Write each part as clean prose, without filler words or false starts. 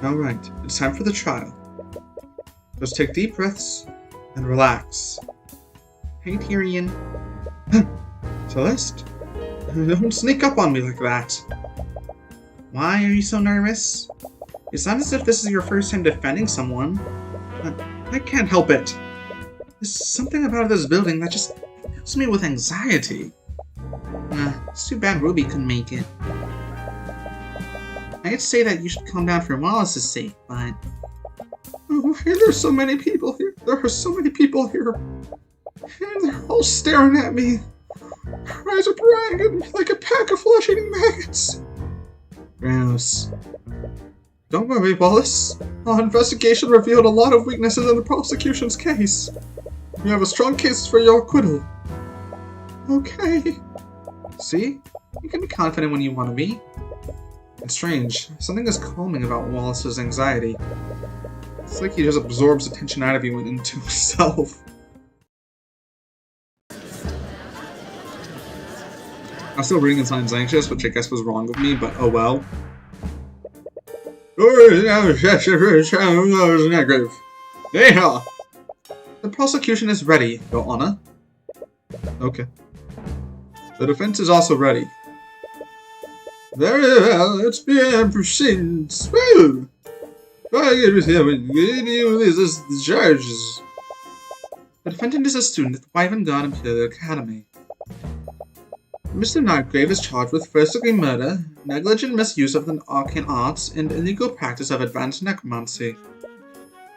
Alright, it's time for the trial. Just take deep breaths and relax. Hey, Tyrion. Celeste, don't sneak up on me like that. Why are you so nervous? It's not as if this is your first time defending someone. I can't help it. There's something about this building that just fills me with anxiety. It's too bad Ruby couldn't make it. I'd say that you should calm down for Wallace's sake, but... Oh, there's so many people here. There are so many people here. And they're all staring at me. Eyes are prying at me like a pack of flesh-eating maggots. Gross. Don't worry, Wallace. Our investigation revealed a lot of weaknesses in the prosecution's case. We have a strong case for your acquittal. Okay. See? You can be confident when you want to be. It's strange. Something is calming about Wallace's anxiety. It's like he just absorbs attention out of you and into himself. I'm still reading in Signs Anxious, which I guess was wrong of me, but oh well. Yeah. The prosecution is ready, Your Honor. Okay. The defense is also ready. Very well, let's proceed smooth. The charges. The defendant is a student at the Wyvern Imperial Academy. Mr. Nightgrave is charged with first-degree murder, negligent misuse of the arcane arts, and illegal practice of advanced necromancy.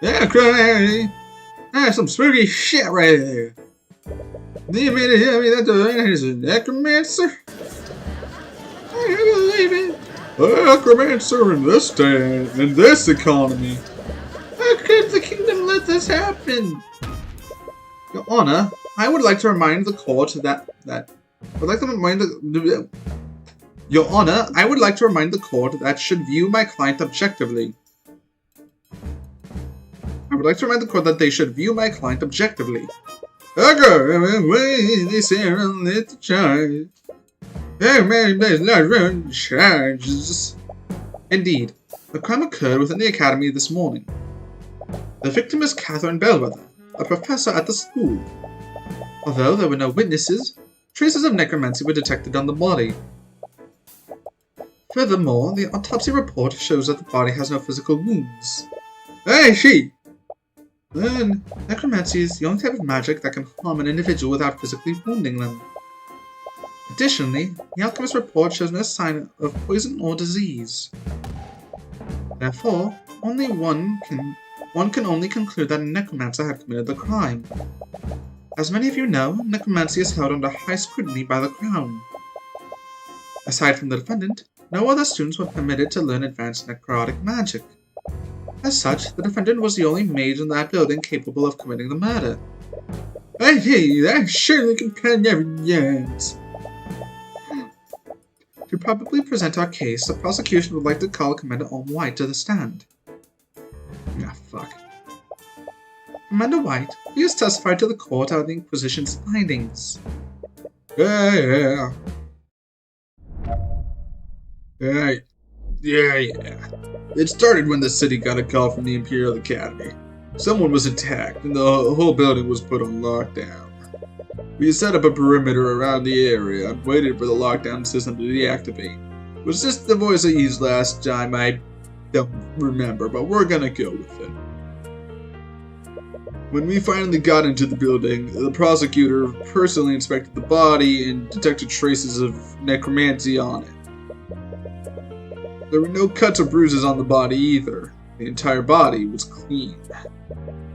Yeah, crazy! That's some spooky shit right there. Do you mean to tell me that the man is a necromancer? I can't believe it. A necromancer in this day, in this economy. How could the kingdom let this happen? Your Honor, I would like to remind the court Your Honor, I would like to remind the court that should view my client objectively. I would like to remind the court that they should view my client objectively. They say on the charge. Charges. Indeed, the crime occurred within the academy this morning. The victim is Catherine Bellwether, a professor at the school. Although there were no witnesses, traces of necromancy were detected on the body. Furthermore, the autopsy report shows that the body has no physical wounds. Hey, she! Then, necromancy is the only type of magic that can harm an individual without physically wounding them. Additionally, the alchemist's report shows no sign of poison or disease. Therefore, one can only conclude that a necromancer had committed the crime. As many of you know, necromancy is held under high scrutiny by the Crown. Aside from the defendant, no other students were permitted to learn advanced necrotic magic. As such, the defendant was the only mage in that building capable of committing the murder. Hey, that surely compared evidence. To probably present our case, the prosecution would like to call Commander White to the stand. Ah, fuck. Commander White, please testify to the court of the Inquisition's findings. Yeah. It started when the city got a call from the Imperial Academy. Someone was attacked, and the whole building was put on lockdown. We set up a perimeter around the area and waited for the lockdown system to deactivate. Was this the voice I used last time? I don't remember, but we're gonna go with it. When we finally got into the building, the prosecutor personally inspected the body and detected traces of necromancy on it. There were no cuts or bruises on the body either. The entire body was clean.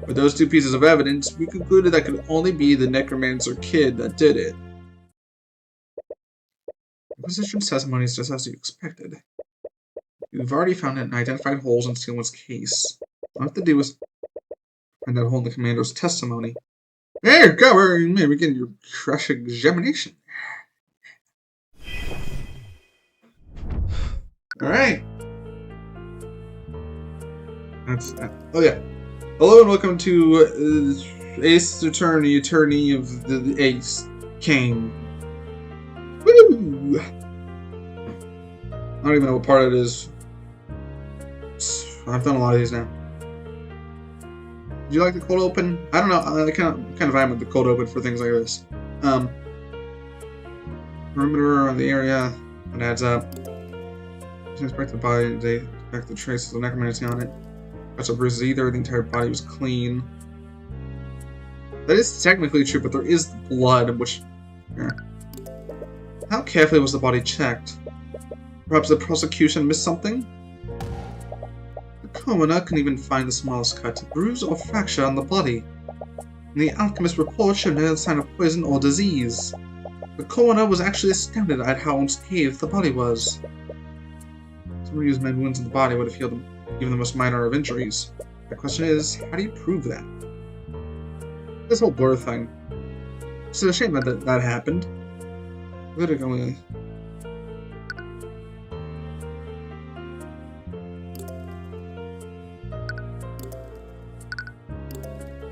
With those two pieces of evidence, we concluded that could only be the necromancer kid that did it. Inquisition's testimony is just as you expected. We've already found and identified holes in Steelman's case. All we have to do is find that hole in the commander's testimony. There you go, you may begin your crush examination. Alright. Oh yeah. Hello and welcome to Ace Attorney of the Ace King. Woo! I don't even know what part it is. I've done a lot of these now. Do you like the cold open? I don't know. I kind of vibe with the cold open for things like this. Perimeter on the area. It adds up. Inspect the body. They inspect the traces of necromancy on it. Cuts or bruises either. The entire body was clean. That is technically true, but there is blood, which... Yeah. How carefully was the body checked? Perhaps the prosecution missed something? The coroner couldn't even find the smallest cut, bruise, or fracture on the body. And the alchemist's report showed no sign of poison or disease. The coroner was actually astounded at how unscathed the body was. Someone who used many wounds in the body would have healed them, even the most minor of injuries. The question is, how do you prove that? This whole blur thing. It's a shame that that happened. Literally.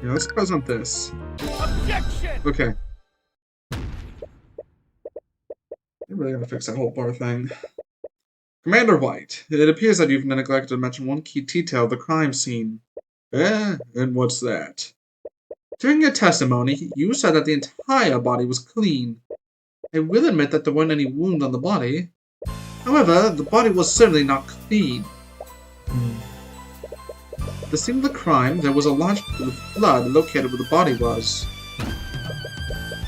Yeah, let's present this. Objection! Okay. I really gotta fix that whole bar thing. Commander White, it appears that you've neglected to mention one key detail of the crime scene. And what's that? During your testimony, you said that the entire body was clean. I will admit that there weren't any wounds on the body. However, the body was certainly not clean. At the scene of the crime, there was a large pool of blood located where the body was.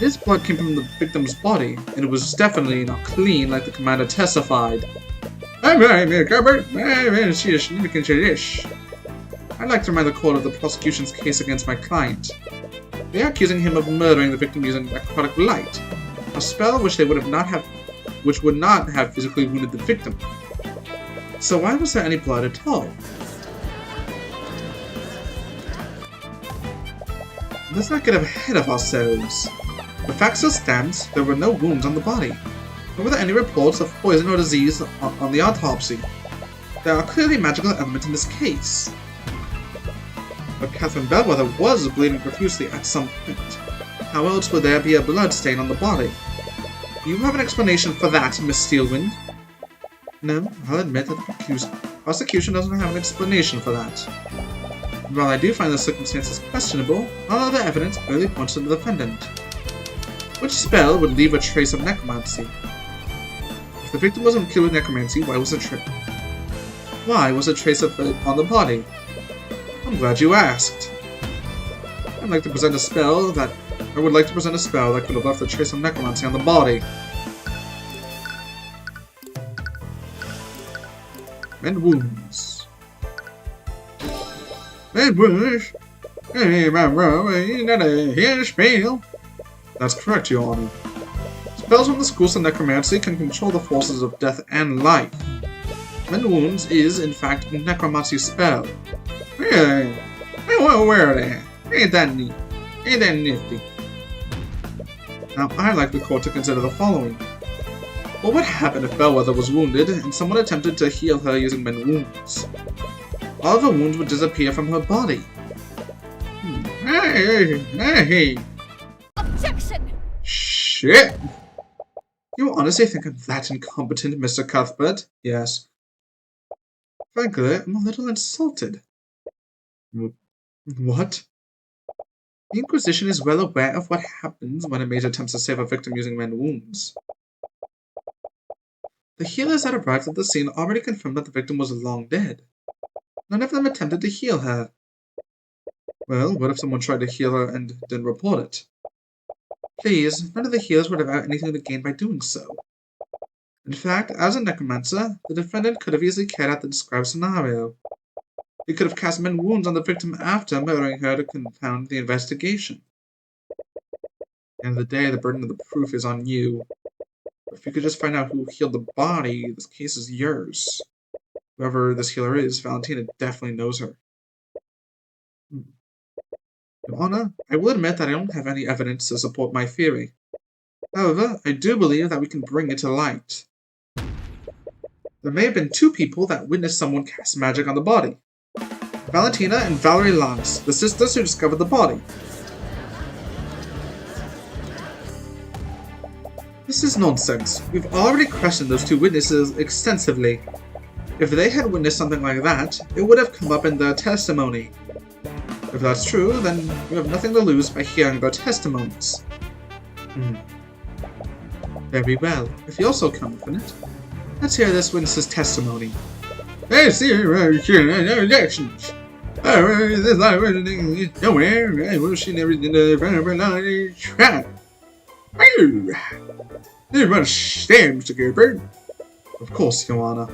This blood came from the victim's body, and it was definitely not clean like the commander testified. I'd like to remind the court of the prosecution's case against my client. They are accusing him of murdering the victim using necrotic light, a spell which would not have physically wounded the victim. So why was there any blood at all? Let's not get ahead of ourselves. The fact still stands, there were no wounds on the body. Nor were there any reports of poison or disease on the autopsy. There are clearly magical elements in this case. But Catherine Bellwether was bleeding profusely at some point. How else would there be a blood stain on the body? Do you have an explanation for that, Miss Steelwind? No, I'll admit that the prosecution doesn't have an explanation for that. While I do find the circumstances questionable, all other evidence clearly points to the defendant. Which spell would leave a trace of necromancy? If the victim wasn't killed with necromancy, why was a trace of it on the body? I'm glad you asked. I would like to present a spell that could have left a trace of necromancy on the body. And wounds. And wounds. That's correct, Your Honor. Spells from the schools of necromancy can control the forces of death and life. Mend Wounds is, in fact, a necromancy spell. Really? I want to wear that. Ain't that neat? Ain't that nifty? Now, I'd like the court to consider the following. What would happen if Bellwether was wounded and someone attempted to heal her using Mend Wounds? All of her wounds would disappear from her body. Hey! Objection! Shit! You honestly think I'm that incompetent, Mr. Cuthbert? Yes. Frankly, I'm a little insulted. What? The Inquisition is well aware of what happens when a mage attempts to save a victim using Mend Wounds. The healers that arrived at the scene already confirmed that the victim was long dead. None of them attempted to heal her. Well, what if someone tried to heal her and didn't report it? Please, none of the healers would have had anything to gain by doing so. In fact, as a necromancer, the defendant could have easily carried out the described scenario. He could have cast Mend Wounds on the victim after murdering her to confound the investigation. At the end of the day, the burden of the proof is on you. But if you could just find out who healed the body, this case is yours. Whoever this healer is, Valentina definitely knows her. Your Honor, I will admit that I don't have any evidence to support my theory. However, I do believe that we can bring it to light. There may have been two people that witnessed someone cast magic on the body. Valentina and Valerie Lance, the sisters who discovered the body. This is nonsense. We've already questioned those two witnesses extensively. If they had witnessed something like that, it would have come up in the testimony. If that's true, then you have nothing to lose by hearing their testimonies. Very well. If you're so confident, let's hear this witness's testimony. I see objections. This library nowhere. I will see everything in front of a trap. There's much stand, Mr. Cuthbert. Of course, Your Honor.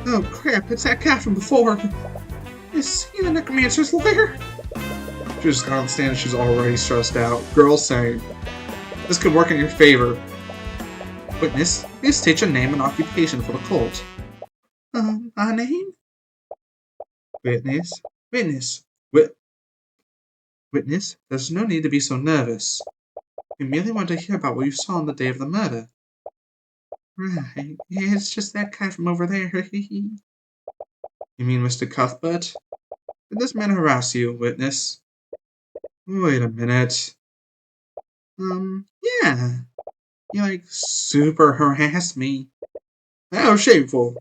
Oh crap, it's that guy from before. Is he the necromancer's lawyer? She just got on the stand and she's already stressed out. Girl saying, this could work in your favor. Witness, please state your name and occupation for the court. My name? Witness. Witness, there's no need to be so nervous. We merely want to hear about what you saw on the day of the murder. Right, yeah, it's just that guy from over there. You mean Mr. Cuthbert? Did this man harass you, witness? Wait a minute. Yeah. He, super harassed me. How shameful.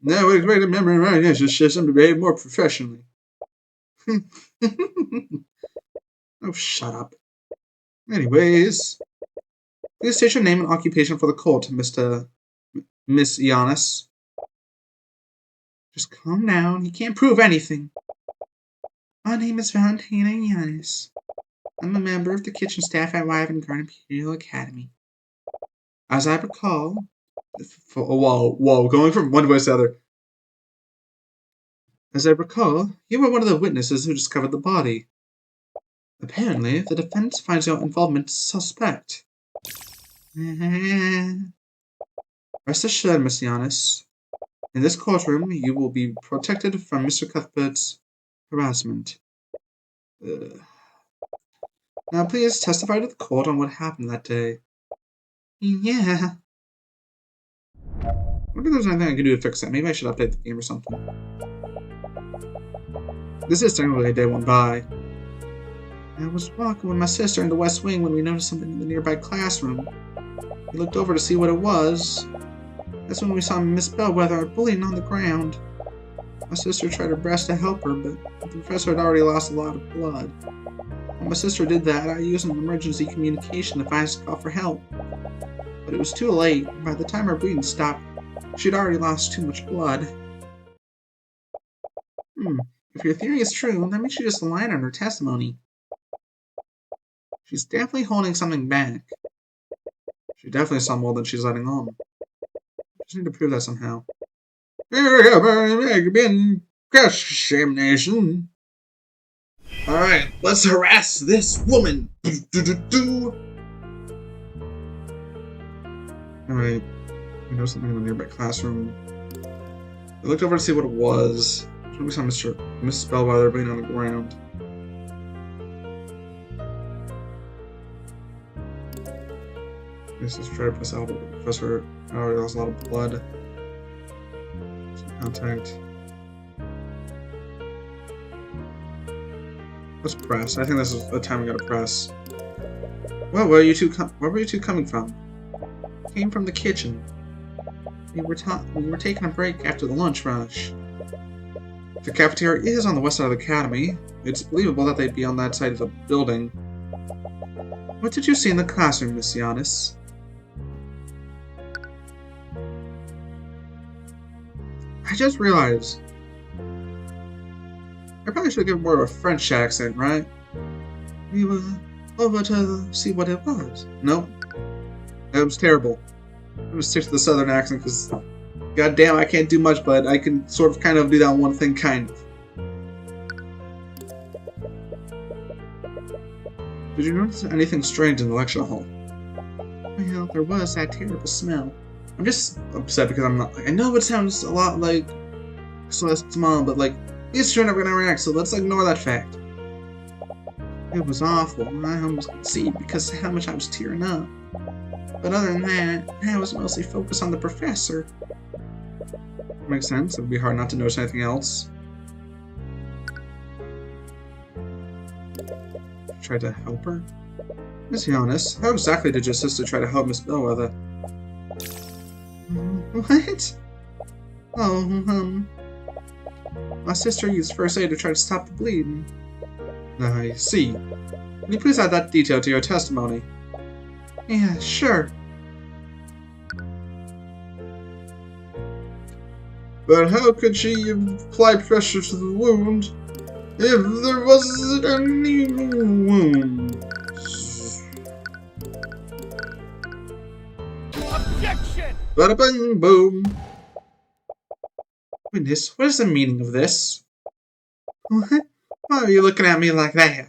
Now we expect a member of our system to behave more professionally. Oh, shut up. Anyways, please state your name and occupation for the court, Miss Giannis. Just calm down. He can't prove anything. My name is Valentina Giannis. I'm a member of the kitchen staff at Wyvern Garden Imperial Academy. As I recall... Whoa, going from one voice to the other. As I recall, you were one of the witnesses who discovered the body. Apparently, the defense finds your involvement suspect. Rest assured, Miss Giannis. In this courtroom, you will be protected from Mr. Cuthbert's harassment. Now, please testify to the court on what happened that day. Yeah. I wonder if there's anything I can do to fix that. Maybe I should update the game or something. This is technically day 1 by. I was walking with my sister in the West Wing when we noticed something in the nearby classroom. We looked over to see what it was. That's when we saw Miss Bellwether bullying on the ground. My sister tried her best to help her, but the professor had already lost a lot of blood. When my sister did that, I used an emergency communication device to call for help. But it was too late. By the time her bleeding stopped, she'd already lost too much blood. If your theory is true, that means she just lied on her testimony. She's definitely holding something back. She definitely saw more than she's letting on. Just need to prove that somehow. Cross-examination. Alright, let's harass this woman. Alright, we know something in the nearby classroom. I looked over to see what it was. We saw Miss Bellwether bleeding on the ground. Let's just try to press out, but the professor already lost a lot of blood. Some contact. Let's press. I think this is the time we gotta press. Well, where were you two coming from? Came from the kitchen. We were taking a break after the lunch rush. The cafeteria is on the west side of the academy. It's believable that they'd be on that side of the building. What did you see in the classroom, Miss Giannis? I just realized. I probably should give more of a French accent, right? We were over to see what it was. Nope. That was terrible. I'm gonna stick to the southern accent because, goddamn, I can't do much, but I can sort of kind of do that one thing, kind of. Did you notice anything strange in the lecture hall? Well, there was that terrible smell. I'm just upset because I'm not. I know it sounds a lot like Celeste's mom, but like, these two are never gonna react, so let's ignore that fact. It was awful. I almost could see because of how much I was tearing up. But other than that, I was mostly focused on the professor. Makes sense. It would be hard not to notice anything else. Tried to help her? Miss Giannis, how exactly did your sister try to help Miss Bellwether? What? Oh, my sister used first aid to try to stop the bleeding. I see. Can you please add that detail to your testimony? Yeah, sure. But how could she apply pressure to the wound if there wasn't any wound? Objection! Bada bing boom. Goodness, what is the meaning of this? What? Why are you looking at me like that?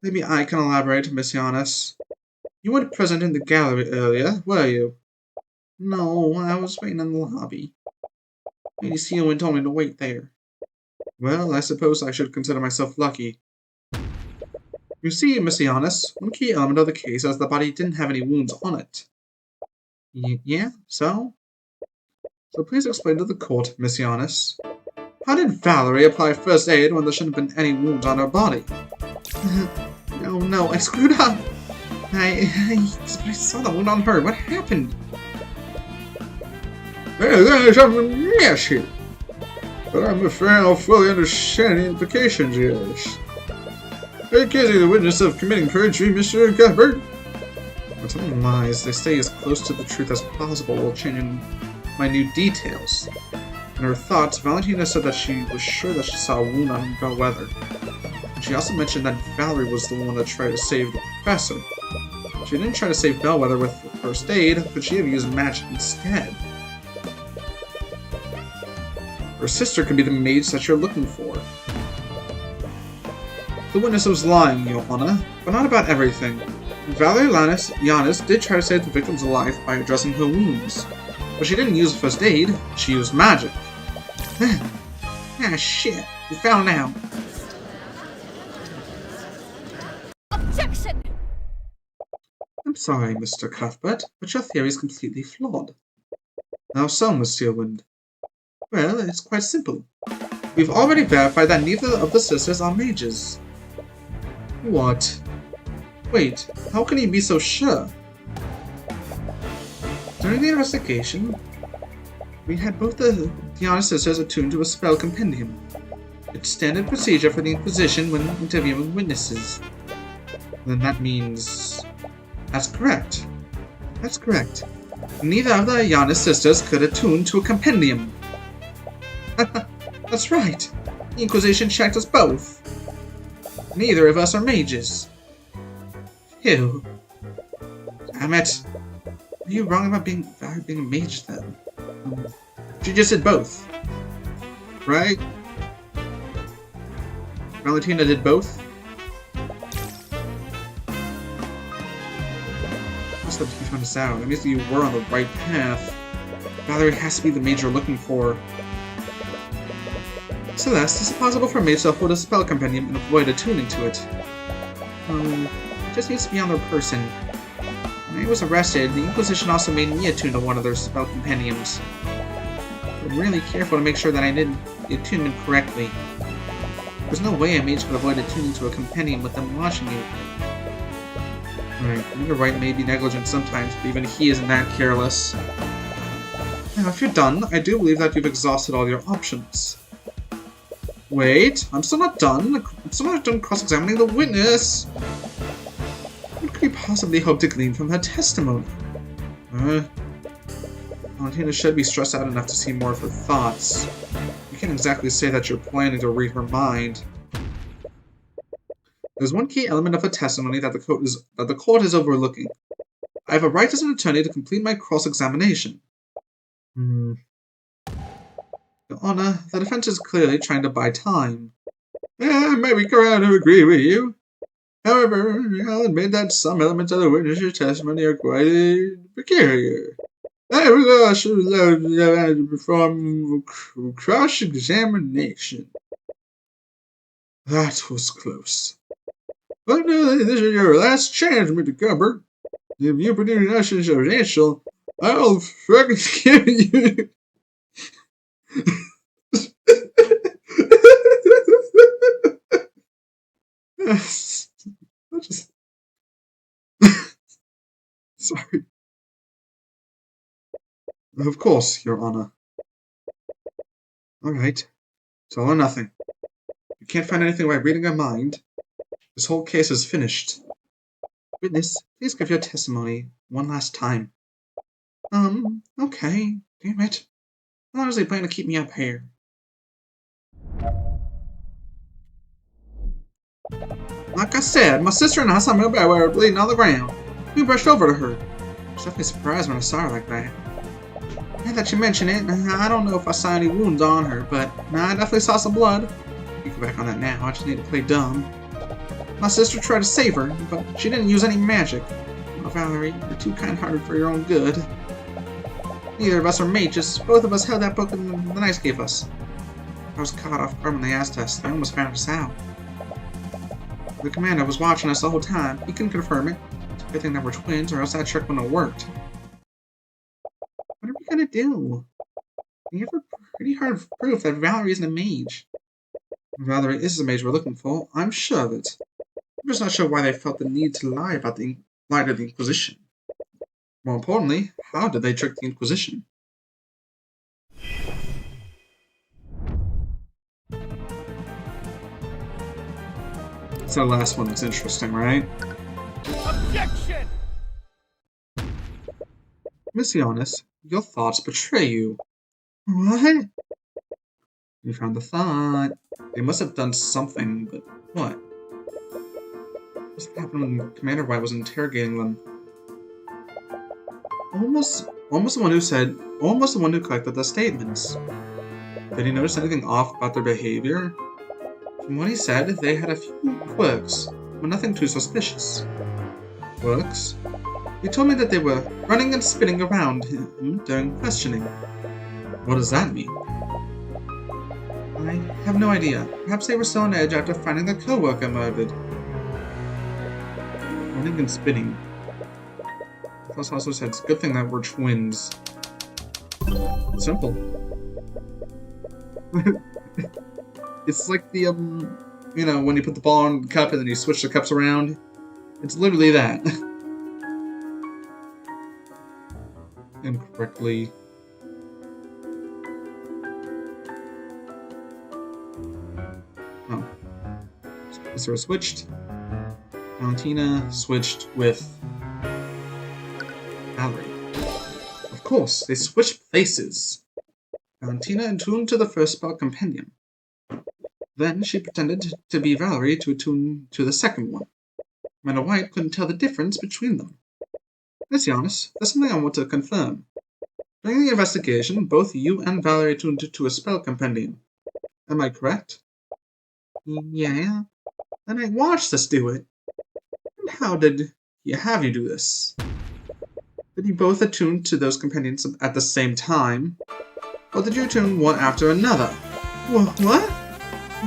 Maybe I can elaborate, Miss Giannis. You weren't present in the gallery earlier, were you? No, I was waiting in the lobby. Lady Seawind told me to wait there. Well, I suppose I should consider myself lucky. You see, Miss Giannis, one key element of the case is the body didn't have any wounds on it. Yeah? So? So please explain to the court, Miss Giannis. How did Valerie apply first aid when there shouldn't have been any wounds on her body? No, I screwed up. I saw the wound on her. What happened? There's something amiss here. But I'm afraid I don't fully understand the implications of this. Are you accusing the witness of committing perjury, Mr. Cuthbert? When someone lies, they stay as close to the truth as possible while changing minute details. In her thoughts, Valentina said that she was sure that she saw a wound on Bellwether. And she also mentioned that Valerie was the one that tried to save the professor. She didn't try to save Bellwether with first aid, but she had used magic instead. Her sister could be the mage that you're looking for. The witness was lying, Johanna, but not about everything. Valerie Giannis did try to save the victim's life by addressing her wounds. But she didn't use first aid, she used magic. Ah, shit. You found out. Objection! I'm sorry, Mr. Cuthbert, but your theory is completely flawed. How so, Miss Seawind? Well, it's quite simple. We've already verified that neither of the sisters are mages. What? Wait, how can you be so sure? During the investigation, we had both the Giannis sisters attuned to a spell compendium. It's standard procedure for the Inquisition when interviewing witnesses. Then that means... That's correct. That's correct. Neither of the Giannis sisters could attune to a compendium. That's right. The Inquisition checked us both. Neither of us are mages. Phew. Damn it. Are you wrong about being a mage then? She just did both. Right? Valentina did both? Just have to find this out. That means that you were on the right path. Valerie has to be the mage you're looking for. Celeste, is it possible for a mage to hold a spell compendium and avoid attuning to it? It just needs to be on their person. When I was arrested, the Inquisition also made me attune to one of their spell compendiums. I'm really careful to make sure that I did the attunement correctly. There's no way a mage could avoid attuning to a compendium with them watching you. Right, you're right, may be negligent sometimes, but even he isn't that careless. Now, if you're done, I do believe that you've exhausted all your options. Wait, I'm still not done. I'm still not done cross-examining the witness. What could you possibly hope to glean from her testimony? Valentina should be stressed out enough to see more of her thoughts. You can't exactly say that you're planning to read her mind. There's one key element of her testimony that the court is overlooking. I have a right as an attorney to complete my cross-examination. Your Honor, the defense is clearly trying to buy time. I may be correct to agree with you. However, I'll admit that some elements of the witness's testimony are quite peculiar. I really should have allowed to perform cross-examination. That was close. But this is your last chance, Mr. Cuthbert. If you produce nothing substantial, I'll fucking kill you. Sorry. Of course, Your Honor. Alright. It's all or nothing. You can't find anything by reading her mind. This whole case is finished. Witness, please give your testimony one last time. Okay. Damn it. How long is they plan to keep me up here? Like I said, my sister and I saw Milbury were bleeding on the ground. We rushed over to her. I was definitely surprised when I saw her like that. Now that you mention it, I don't know if I saw any wounds on her, but I definitely saw some blood. You go back on that now, I just need to play dumb. My sister tried to save her, but she didn't use any magic. Oh, Valerie, you're too kind-hearted for your own good. Neither of us are mages. Both of us held that book and the knights gave us. I was caught off guard when they asked us. They almost found us out. The commander was watching us the whole time. He couldn't confirm it. It's a good thing that we're twins, or else that trick wouldn't have worked. What are we gonna do? We have a pretty hard proof that Valerie isn't a mage. Valerie is the mage we're looking for. I'm sure of it. I'm just not sure why they felt the need to lie to the Inquisition. More importantly, how did they trick the Inquisition? So the last one was interesting, right? Objection! Miss Giannis, your thoughts betray you. What? You found the thought. They must have done something, but what? What happened when Commander White was interrogating them? Almost the one who collected the statements. Did he notice anything off about their behavior? From what he said, they had a few quirks, but nothing too suspicious. Quirks? He told me that they were running and spinning around him during questioning. What does that mean? I have no idea. Perhaps they were still on edge after finding their co-worker murdered. Running and spinning. Plus also said, it's a good thing that we're twins. Simple. It's like the, you know, when you put the ball on the cup and then you switch the cups around. It's literally that. Incorrectly. Oh. Spencer switched. Valentina switched with Valerie. Of course, they switched places. Valentina attuned to the first spell compendium. Then she pretended to be Valerie to attune to the second one. Commander White couldn't tell the difference between them. Let's be honest, there's something I want to confirm. During the investigation, both you and Valerie attuned to a spell compendium. Am I correct? Yeah. And I watched us do it. And how did you have you do this? Did you both attune to those compendiums at the same time? Or did you attune one after another? What?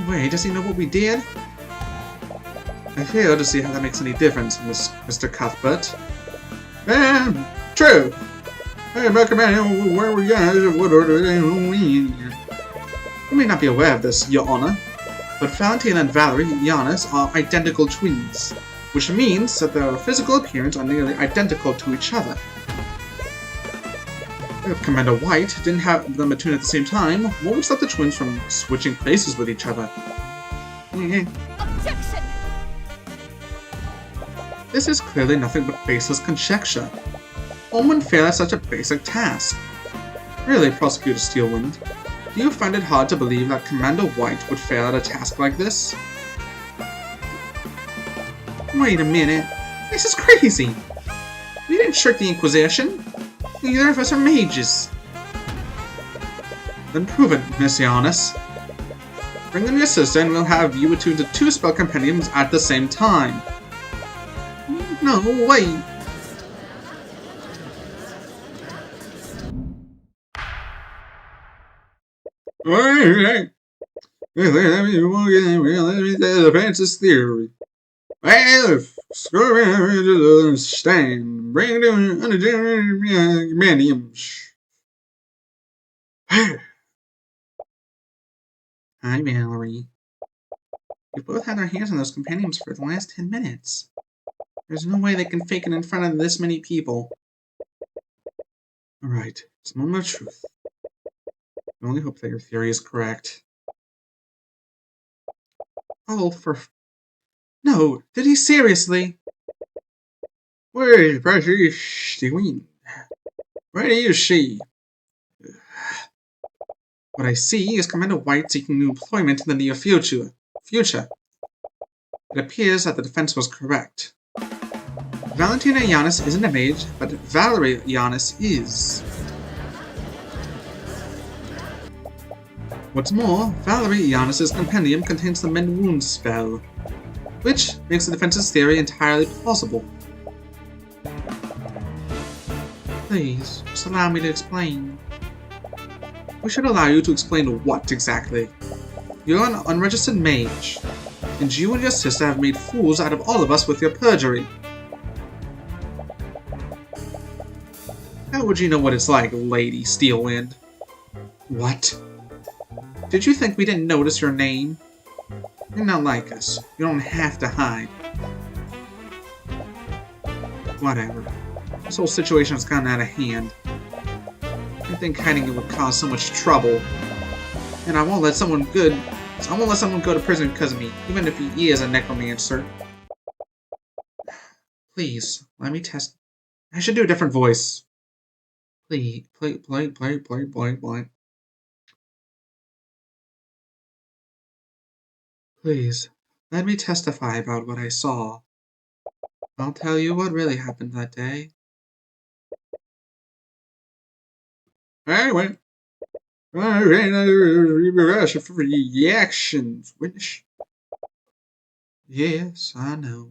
Wait, does he know what we did? I fail to see how that makes any difference, Mr. Cuthbert. True! Hey, recommend where we at, what order you may not be aware of this, Your Honor, but Valentina and Valerie Giannis are identical twins, which means that their physical appearance are nearly identical to each other. If Commander White didn't have them attuned at the same time, what would stop the twins from switching places with each other? Objection! This is clearly nothing but baseless conjecture. One would fail at such a basic task. Really, Prosecutor Steelwind, do you find it hard to believe that Commander White would fail at a task like this? Wait a minute. This is crazy. We didn't trick the Inquisition. Neither of us are mages. Then prove it, Miss Giannis. Bring in your sister and we'll have you attuned to 2 spell compendiums at the same time. No, wait. Alright. Let me say the Francis theory. Well, screw around to understand. Bring down unadulterated compendiums. Hi, Valerie. We've both had our hands on those compendiums for the last 10 minutes. There's no way they can fake it in front of this many people. Alright, it's a moment of truth. I only hope that your theory is correct. Oh, No, did he seriously? Where is she? Where is she? What I see is Commander White seeking new employment in the near future. It appears that the defense was correct. Valentina Yanis isn't a mage, but Valerie Yanis is. What's more, Valerie Yanis' compendium contains the Mend Wounds spell, which makes the defense's theory entirely plausible. Please, just allow me to explain. We should allow you to explain what exactly. You're an unregistered mage, and you and your sister have made fools out of all of us with your perjury. How would you know what it's like, Lady Steelwind? What? Did you think we didn't notice your name? You're not like us. You don't have to hide. Whatever. This whole situation has gotten out of hand. I think hiding it would cause so much trouble. And I won't let someone go to prison because of me, even if he is a necromancer. Please, let me test. I should do a different voice. Please. Please, let me testify about what I saw. I'll tell you what really happened that day. Anyway, reactions. Which? Yes, I know.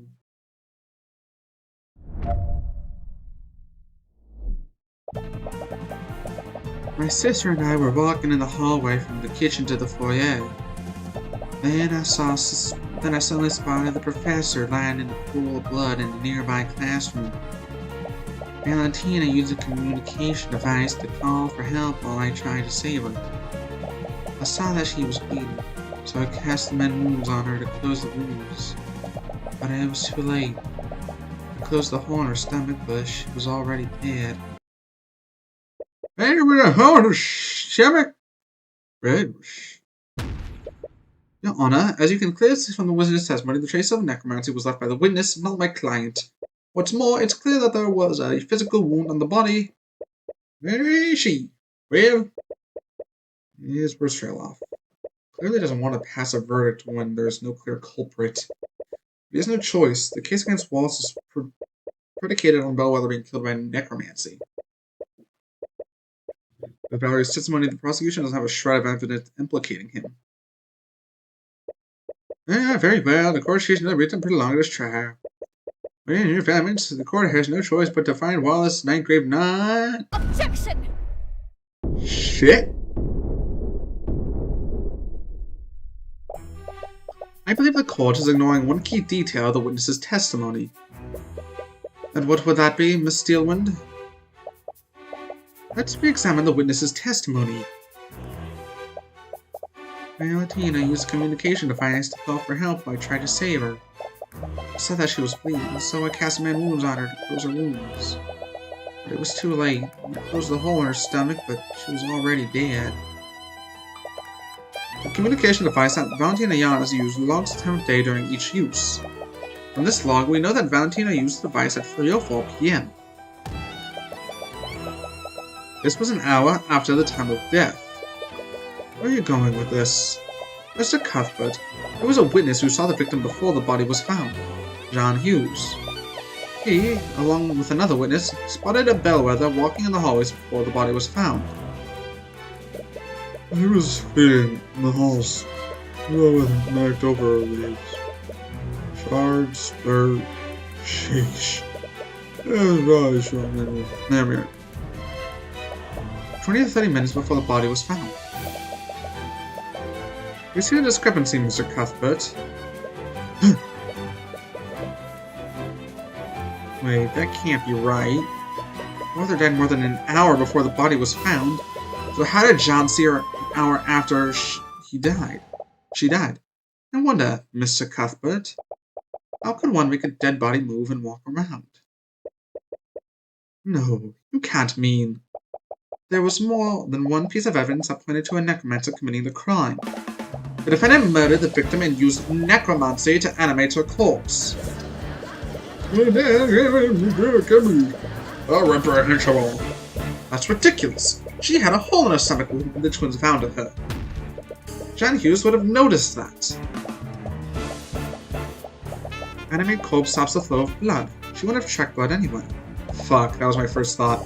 My sister and I were walking in the hallway from the kitchen to the foyer. Then I suddenly spotted the professor lying in a pool of blood in the nearby classroom. Valentina used a communication device to call for help while I tried to save her. I saw that she was bleeding, so I cast the Mend Wounds on her to close the wounds. But it was too late. I closed the hole in her stomach, but she was already dead. Hey, with a hole in her stomach? Right. Your Honor, as you can clearly see from the wizard's testimony, the trace of necromancy was left by the witness, not my client. What's more, it's clear that there was a physical wound on the body. Where is she? Well, his words trail off. Clearly doesn't want to pass a verdict when there's no clear culprit. He has no choice. The case against Wallace is predicated on Bellwether being killed by necromancy. With Valerie's testimony, the prosecution doesn't have a shred of evidence implicating him. Very well. The court sheets another written prolonged this trial. In your famines, the court has no choice but to find Wallace ninth grade not. Objection! Shit. I believe the court is ignoring one key detail of the witness's testimony. And what would that be, Miss Steelwind? Let's re-examine the witness's testimony. Valentina used a communication device to call for help while I tried to save her. She said that she was bleeding, so I cast Mend Wounds on her to close her wounds. But it was too late. I closed the hole in her stomach, but she was already dead. The communication device that Valentina Yanis used logs the time of day during each use. From this log, we know that Valentina used the device at 3:04 p.m. This was an hour after the time of death. Where are you going with this? Mr. Cuthbert, there was a witness who saw the victim before the body was found, John Hughes. He, along with another witness, spotted a bellwether walking in the hallways before the body was found. He was feeding in the halls. Bellwether knocked over her leaves. Shards, dirt, sheesh. It was probably strong. There we are. 20 to 30 minutes before the body was found. We see a discrepancy, Mr. Cuthbert. Wait, that can't be right. Mother died more than an hour before the body was found. So how did John see her an hour after he died? She died. No wonder, Mr. Cuthbert. How could one make a dead body move and walk around? No, you can't mean... there was more than one piece of evidence that pointed to a necromancer committing the crime. The defendant murdered the victim and used necromancy to animate her corpse. That's ridiculous. She had a hole in her stomach when the twins found her. John Hughes would have noticed that. Animate corpse stops the flow of blood. She wouldn't have tracked blood anyway. Fuck, that was my first thought.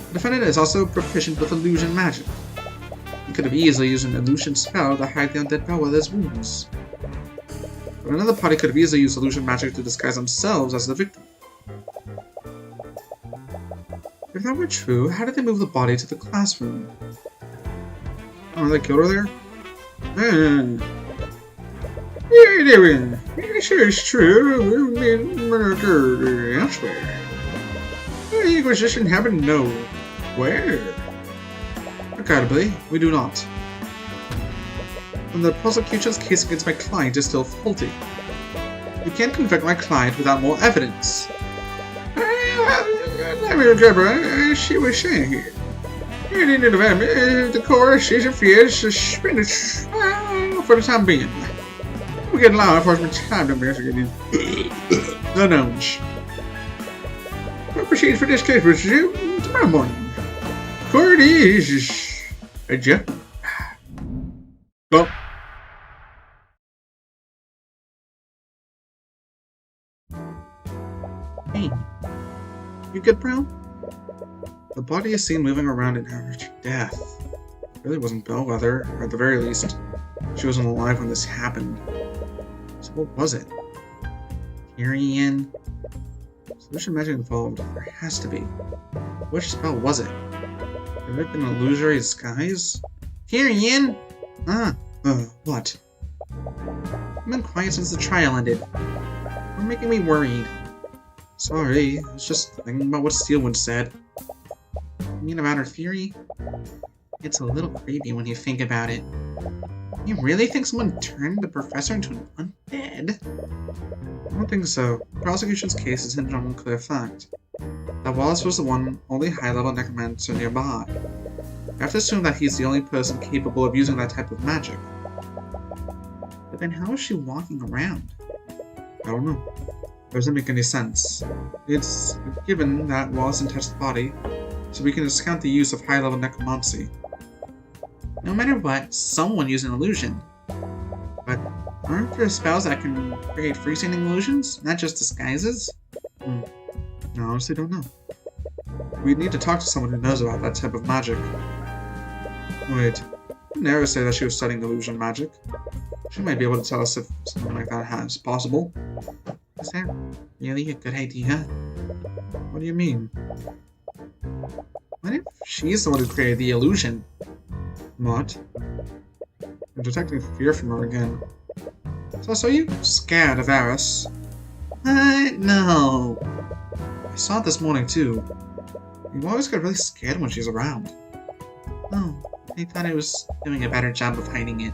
The defendant is also proficient with illusion magic. He could have easily used an illusion spell to hide the undead Bellwether's wounds. But another party could have easily used illusion magic to disguise themselves as the victim. If that were true, how did they move the body to the classroom? Oh, they killed her there? Yeah, sure it's true. Murder elsewhere. The Inquisition happen to know where. Regrettably, we do not. And the prosecution's case against my client is still faulty. You can't convict my client without more evidence. She was saying here. The court, she's refused to spend it for the time being. We get law enforcement time to investigate the unknowns. We'll proceed for this case with you tomorrow morning. Court is adjourned. Well. Hey. You good, Brown? The body is seen moving around in her death. It really wasn't Bellwether, or at the very least, she wasn't alive when this happened. So what was it? Tyrion? Solution magic involved. There has to be. Which spell was it? Could it have been an illusory disguise? Tyrion! What? I've been quiet since the trial ended. You're making me worried. Sorry, I was just thinking about what Steelwood said. You mean about her theory? It's a little creepy when you think about it. You really think someone turned the professor into an undead? I don't think so. The prosecution's case is hinged on one clear fact. That Wallace was the one only high-level necromancer nearby. You have to assume that he's the only person capable of using that type of magic. But then how is she walking around? I don't know. Doesn't make any sense. It's given that Wallace touched the body, so we can discount the use of high-level necromancy. No matter what, someone used an illusion. But aren't there spells that can create freestanding illusions, not just disguises? I honestly don't know. We need to talk to someone who knows about that type of magic. Wait, didn't Era say that she was studying illusion magic? She might be able to tell us if something like that is possible. Is that really a good idea? What do you mean? What if she's the one who created the illusion? What? I'm detecting fear from her again. So are you scared of Eris? No. I saw it this morning too. You always get really scared when she's around. Oh, I thought I was doing a better job of hiding it.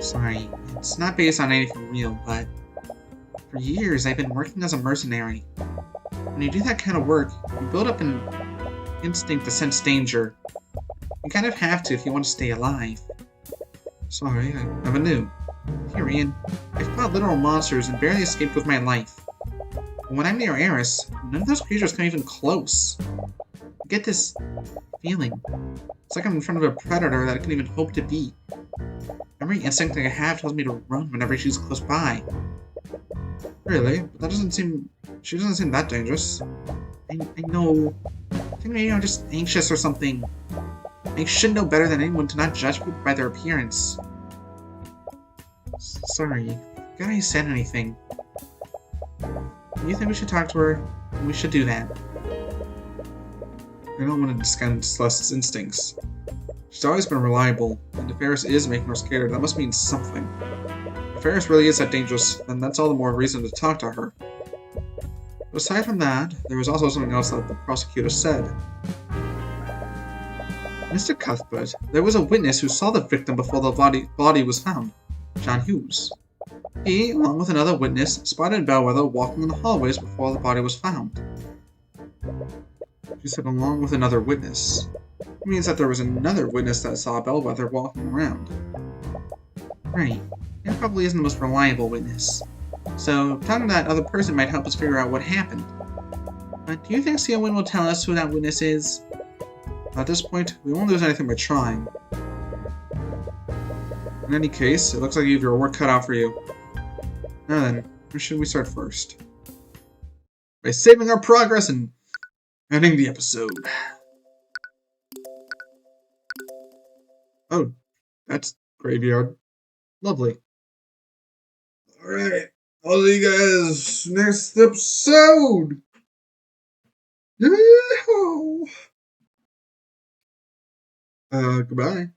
Sorry, it's not based on anything real, but for years I've been working as a mercenary. When you do that kind of work, you build up an instinct to sense danger. You kind of have to if you want to stay alive. Sorry, I never knew. Tyrion, I've fought literal monsters and barely escaped with my life. But when I'm near Eris, none of those creatures come even close. I get this feeling. It's like I'm in front of a predator that I can even hope to beat. Every instinct I have tells me to run whenever she's close by. Really? But that doesn't seem... She doesn't seem that dangerous. I know... I think maybe I'm just anxious or something. I should know better than anyone to not judge people by their appearance. Sorry. Forgot I said anything. You think we should talk to her? We should do that. I don't want to discount Celeste's instincts. She's always been reliable, and if Eris is making her scared, that must mean something. If Eris really is that dangerous, then that's all the more reason to talk to her. But aside from that, there was also something else that the prosecutor said. Mr. Cuthbert, there was a witness who saw the victim before the body was found, John Hughes. He, along with another witness, spotted Bellwether walking in the hallways before the body was found. She said along with another witness. It means that there was another witness that saw a bellwether walking around. Right. It probably isn't the most reliable witness. So, talking to that other person might help us figure out what happened. But do you think Xiaowin will tell us who that witness is? At this point, we won't lose anything by trying. In any case, it looks like you have your work cut out for you. Now then, where should we start first? By saving our progress and ending the episode. Oh, that's graveyard. Lovely. Alright, I'll see you guys next episode! Yeehaw! Goodbye.